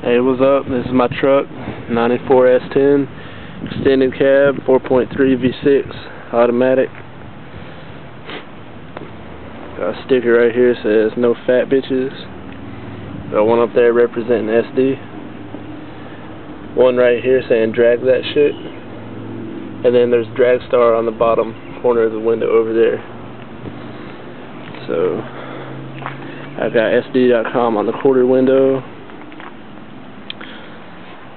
Hey, what's up? This is my truck, 94 S10, extended cab, 4.3 V6, automatic. Got a sticker right here that says no fat bitches. Got one up there representing SD. One right here saying drag that shit. And then there's Dragstar on the bottom corner of the window over there. So I've got SD.com on the quarter window.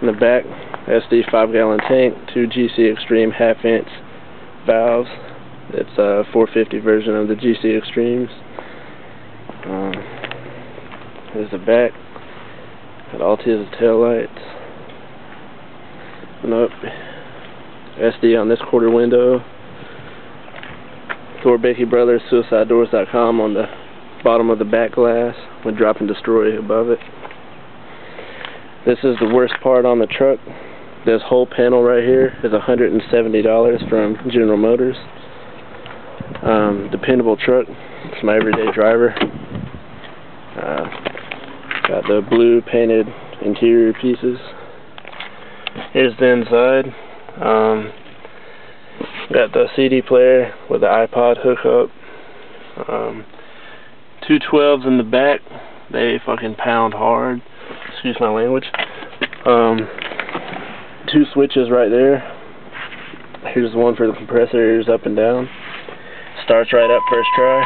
In the back, SD 5-gallon tank, 2 GC Extreme half-inch valves. It's a 450 version of the GC Extremes. There's the back. Got Altis tail lights. And up, SD on this quarter window. Thor Becky Brothers, SuicideDoors.com on the bottom of the back glass with Drop and Destroy above it. This is the worst part on the truck. This whole panel right here is $170 from General Motors. Dependable truck. It's my everyday driver. Got the blue painted interior pieces. Here's the inside. Got the CD player with the iPod hookup. 2 12s in the back. They fucking pound hard. Excuse my language. 2 switches right there. Here's one for the compressor. Here's up and down. Starts right up first try.